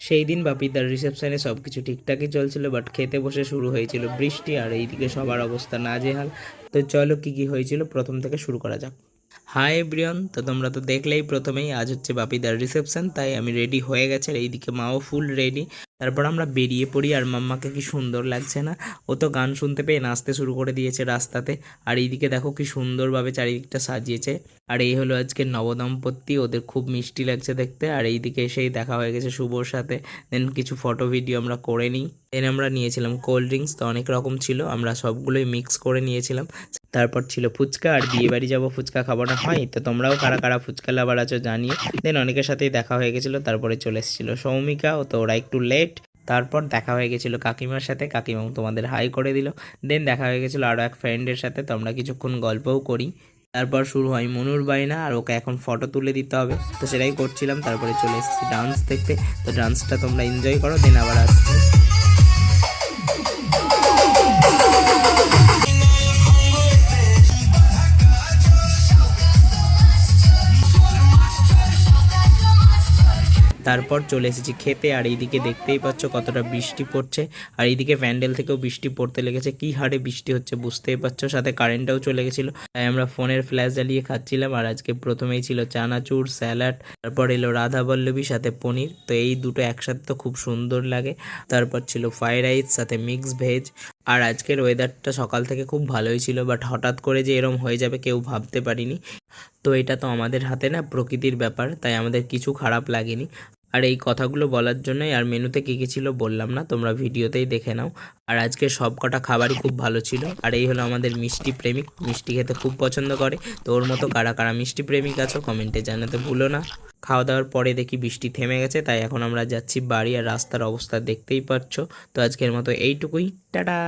সেই দিন বাপিদার রিসেপশনে সব কিছু ঠিকঠাকই চলছিল, বাট খেতে বসে শুরু হয়েছিল বৃষ্টি, আর এইদিকে সবার অবস্থা নাজেহাল। তো চলো কী কী হয়েছিল প্রথম থেকে শুরু করা যাক। হাই এভরিওয়ান, তো তোমরা তো দেখলেই প্রথমেই আজ হচ্ছে বাপিদার রিসেপশন, তাই আমি রেডি হয়ে গেছে, আর এইদিকে মাও ফুল রেডি। তারপর আমরা বেরিয়ে পড়ি, আর মাম্মাকে কি সুন্দর লাগছে না, ও তো গান শুনতে পেয়ে নাচতে শুরু করে দিয়েছে রাস্তাতে। আর এইদিকে দেখো কি সুন্দরভাবে চারিদিকটা সাজিয়েছে। আর এই হলো আজকে নবদম্পতি, ওদের খুব মিষ্টি লাগছে দেখতে। আর এইদিকে এসেই দেখা হয়ে গেছে শুভর সাথে, দেন কিছু ফটো ভিডিও আমরা করে নিই। দেন আমরা নিয়েছিলাম কোল্ড ড্রিঙ্কস, তো অনেক রকম ছিল, আমরা সবগুলোই মিক্স করে নিয়েছিলাম। তারপর ছিল ফুচকা, আর বিয়ে বাড়ি যাবো ফুচকা খাবো না হয়, তো তোমরাও কারা কারা ফুচকা লাভার আছো জানিয়ে। দেন অনেকের সাথেই দেখা হয়ে গেছিলো, তারপরে চলে এসেছিলো সৌমিকা, তো ওরা একটু লেট। তারপর দেখা হয়ে গেছিলো কাকিমার সাথে, কাকিমাও তোমাদের হাই করে দিল। দেন দেখা হয়ে গেছিলো আরও এক ফ্রেন্ডের সাথে, তো আমরা কিছুক্ষণ গল্পও করি। তারপর শুরু হয় মনুর বায়না, আর ওকে এখন ফটো তুলে দিতে হবে, তো সেটাই করছিলাম। তারপরে চলে এসেছি ডান্স দেখতে, তো ডান্সটা তোমরা এনজয় করো, দেন আবার আসছি। তারপর চলে এসেছি খেতে, আর এইদিকে দেখতেই পাচ্ছ কতটা বৃষ্টি পড়ছে, আর এইদিকে প্যান্ডেল থেকেও বৃষ্টি পড়তে লেগেছে, কি হারে বৃষ্টি হচ্ছে বুঝতেই পারছো, সাথে কারেন্টটাও চলে গেছিলো, তাই আমরা ফোনের ফ্ল্যাশ জ্বালিয়ে খাচ্ছিলাম। আর আজকে প্রথমেই ছিল চানাচুর স্যালাড, তারপর এলো রাধা বল্লভী সাথে পনির, তো এই দুটো একসাথে তো খুব সুন্দর লাগে। তারপর ছিল ফ্রাইড রাইস সাথে মিক্স ভেজ। আর আজকের ওয়েদারটা সকাল থেকে খুব ভালোই ছিল, বাট হঠাৎ করে যে এরম হয়ে যাবে কেউ ভাবতে পারিনি। তো এটা তো আমাদের হাতে না, প্রকৃতির ব্যাপার, তাই আমাদের কিছু খারাপ লাগেনি। আর এই কথাগুলো বলার জন্যই, আর মেনুতে কী কী ছিল বললাম না, তোমরা ভিডিওতেই দেখে নাও। আর আজকে সব কটা খাবারই খুব ভালো ছিল। আর এই হলো আমাদের মিষ্টি প্রেমিক, মিষ্টি খেতে খুব পছন্দ করে, তো ওর মতো কারা কারা মিষ্টি প্রেমিক আছো কমেন্টে জানাতে ভুলো না। খাওয়া দাওয়ার পরে দেখি বৃষ্টি থেমে গেছে, তাই এখন আমরা যাচ্ছি বাড়ি, আর রাস্তার অবস্থা দেখতেই পাচ্ছ। তো আজকের মতো এইটুকুই, টাটা।